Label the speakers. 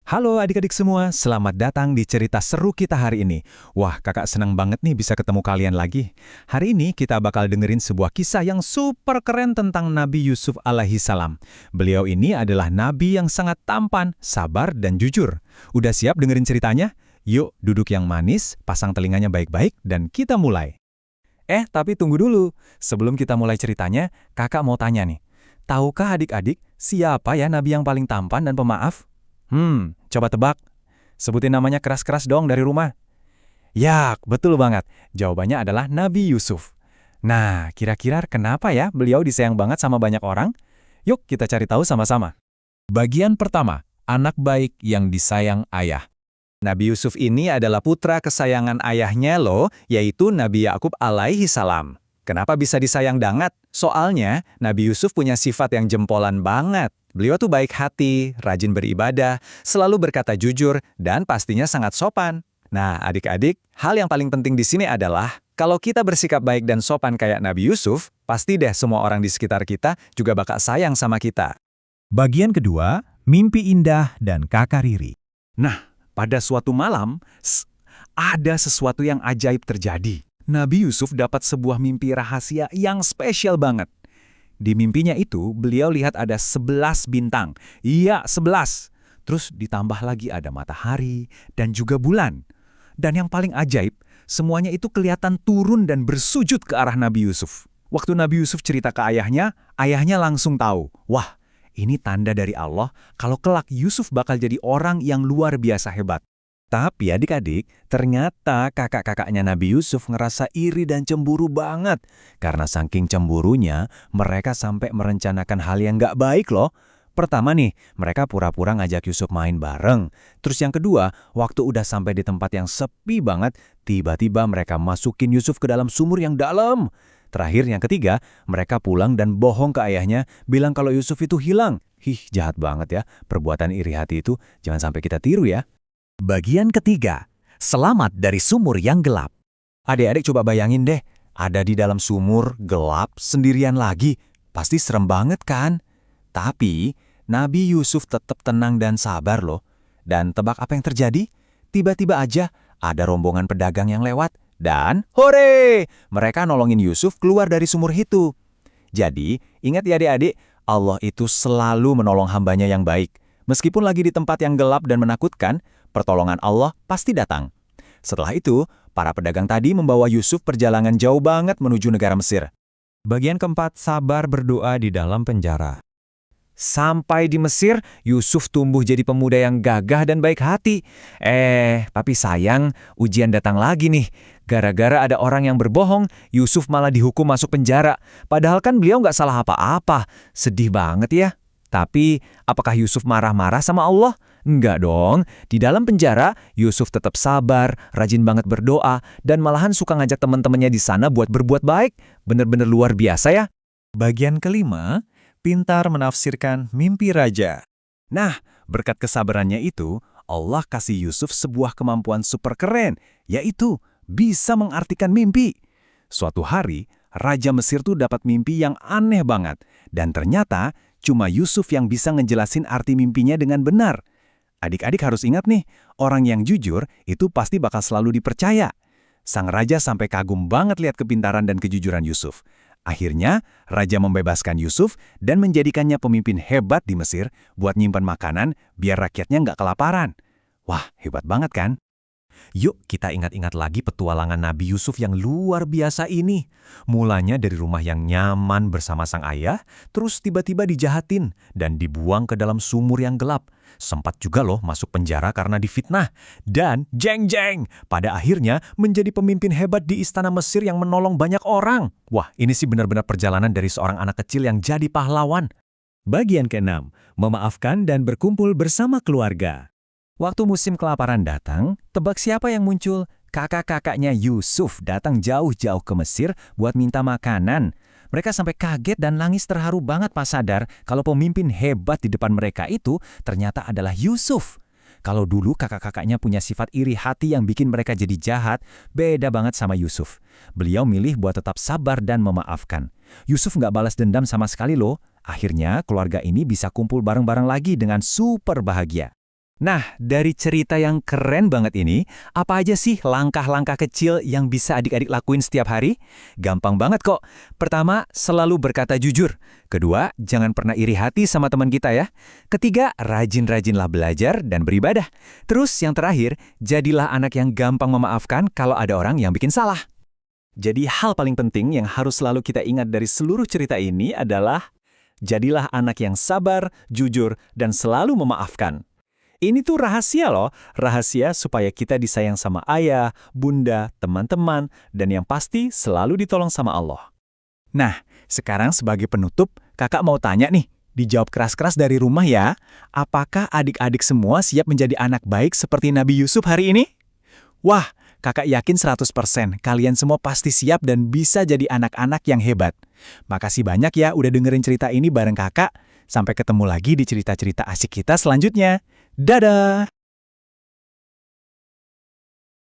Speaker 1: Halo adik-adik semua, selamat datang di cerita seru kita hari ini. Wah, kakak senang banget nih bisa ketemu kalian lagi. Hari ini kita bakal dengerin sebuah kisah yang super keren tentang Nabi Yusuf alaihi salam. Beliau ini adalah nabi yang sangat tampan, sabar, dan jujur. Udah siap dengerin ceritanya? Yuk, duduk yang manis, pasang telinganya baik-baik, dan kita mulai. Tapi tunggu dulu. Sebelum kita mulai ceritanya, kakak mau tanya nih. Tahukah adik-adik siapa ya nabi yang paling tampan dan pemaaf? Coba tebak. Sebutin namanya keras-keras dong dari rumah. Yak, betul banget. Jawabannya adalah Nabi Yusuf. Nah, kira-kira kenapa ya beliau disayang banget sama banyak orang? Yuk kita cari tahu sama-sama. Bagian pertama, anak baik yang disayang ayah. Nabi Yusuf ini adalah putra kesayangan ayahnya loh, yaitu Nabi Yakub alaihi salam. Kenapa bisa disayang banget? Soalnya, Nabi Yusuf punya sifat yang jempolan banget. Beliau tuh baik hati, rajin beribadah, selalu berkata jujur, dan pastinya sangat sopan. Nah, adik-adik, hal yang paling penting di sini adalah, kalau kita bersikap baik dan sopan kayak Nabi Yusuf, pasti deh semua orang di sekitar kita juga bakal sayang sama kita. Bagian kedua, mimpi indah dan kakak Riri. Nah, pada suatu malam, ada sesuatu yang ajaib terjadi. Nabi Yusuf dapat sebuah mimpi rahasia yang spesial banget. Di mimpinya itu, beliau lihat ada 11 bintang. Iya, 11. Terus ditambah lagi ada matahari dan juga bulan. Dan yang paling ajaib, semuanya itu kelihatan turun dan bersujud ke arah Nabi Yusuf. Waktu Nabi Yusuf cerita ke ayahnya langsung tahu, wah, ini tanda dari Allah kalau kelak Yusuf bakal jadi orang yang luar biasa hebat. Tapi adik-adik, ternyata kakak-kakaknya Nabi Yusuf ngerasa iri dan cemburu banget. Karena saking cemburunya, mereka sampai merencanakan hal yang gak baik loh. Pertama nih, mereka pura-pura ngajak Yusuf main bareng. Terus yang kedua, waktu udah sampai di tempat yang sepi banget, tiba-tiba mereka masukin Yusuf ke dalam sumur yang dalam. Terakhir yang ketiga, mereka pulang dan bohong ke ayahnya, bilang kalau Yusuf itu hilang. Jahat banget ya, perbuatan iri hati itu jangan sampai kita tiru ya. Bagian ketiga, selamat dari sumur yang gelap. Adik-adik coba bayangin deh, ada di dalam sumur, gelap, sendirian lagi. Pasti serem banget kan? Tapi, Nabi Yusuf tetap tenang dan sabar loh. Dan tebak apa yang terjadi? Tiba-tiba aja ada rombongan pedagang yang lewat. Dan, hore! Mereka nolongin Yusuf keluar dari sumur itu. Jadi, ingat ya adik-adik, Allah itu selalu menolong hambanya yang baik. Meskipun lagi di tempat yang gelap dan menakutkan, pertolongan Allah pasti datang. Setelah itu, para pedagang tadi membawa Yusuf perjalanan jauh banget menuju negara Mesir. Bagian keempat, sabar berdoa di dalam penjara. Sampai di Mesir, Yusuf tumbuh jadi pemuda yang gagah dan baik hati. Tapi sayang, ujian datang lagi nih. Gara-gara ada orang yang berbohong, Yusuf malah dihukum masuk penjara. Padahal kan beliau nggak salah apa-apa. Sedih banget ya. Tapi, apakah Yusuf marah-marah sama Allah? Enggak dong. Di dalam penjara, Yusuf tetap sabar, rajin banget berdoa, dan malahan suka ngajak teman-temannya di sana buat berbuat baik. Bener-bener luar biasa ya. Bagian kelima, pintar menafsirkan mimpi raja. Nah, berkat kesabarannya itu, Allah kasih Yusuf sebuah kemampuan super keren, yaitu bisa mengartikan mimpi. Suatu hari, Raja Mesir tuh dapat mimpi yang aneh banget, dan ternyata cuma Yusuf yang bisa ngejelasin arti mimpinya dengan benar. Adik-adik harus ingat nih, orang yang jujur itu pasti bakal selalu dipercaya. Sang raja sampai kagum banget lihat kepintaran dan kejujuran Yusuf. Akhirnya, raja membebaskan Yusuf dan menjadikannya pemimpin hebat di Mesir buat nyimpan makanan biar rakyatnya nggak kelaparan. Wah, hebat banget kan? Yuk kita ingat-ingat lagi petualangan Nabi Yusuf yang luar biasa ini. Mulanya dari rumah yang nyaman bersama sang ayah, terus tiba-tiba dijahatin dan dibuang ke dalam sumur yang gelap. Sempat juga loh masuk penjara karena difitnah. Dan jeng-jeng, pada akhirnya menjadi pemimpin hebat di istana Mesir yang menolong banyak orang. Wah, ini sih benar-benar perjalanan dari seorang anak kecil yang jadi pahlawan. Bagian keenam, memaafkan dan berkumpul bersama keluarga. Waktu musim kelaparan datang, tebak siapa yang muncul? Kakak-kakaknya Yusuf datang jauh-jauh ke Mesir buat minta makanan. Mereka sampai kaget dan nangis terharu banget pas sadar kalau pemimpin hebat di depan mereka itu ternyata adalah Yusuf. Kalau dulu kakak-kakaknya punya sifat iri hati yang bikin mereka jadi jahat, beda banget sama Yusuf. Beliau milih buat tetap sabar dan memaafkan. Yusuf nggak balas dendam sama sekali loh. Akhirnya keluarga ini bisa kumpul bareng-bareng lagi dengan super bahagia. Nah, dari cerita yang keren banget ini, apa aja sih langkah-langkah kecil yang bisa adik-adik lakuin setiap hari? Gampang banget kok. Pertama, selalu berkata jujur. Kedua, jangan pernah iri hati sama teman kita ya. Ketiga, rajin-rajinlah belajar dan beribadah. Terus yang terakhir, jadilah anak yang gampang memaafkan kalau ada orang yang bikin salah. Jadi hal paling penting yang harus selalu kita ingat dari seluruh cerita ini adalah jadilah anak yang sabar, jujur, dan selalu memaafkan. Ini tuh rahasia loh, rahasia supaya kita disayang sama ayah, bunda, teman-teman, dan yang pasti selalu ditolong sama Allah. Nah, sekarang sebagai penutup, kakak mau tanya nih, dijawab keras-keras dari rumah ya, apakah adik-adik semua siap menjadi anak baik seperti Nabi Yusuf hari ini? Wah, kakak yakin 100% kalian semua pasti siap dan bisa jadi anak-anak yang hebat. Makasih banyak ya udah dengerin cerita ini bareng kakak. Sampai ketemu lagi di cerita-cerita asik kita selanjutnya. Dadah!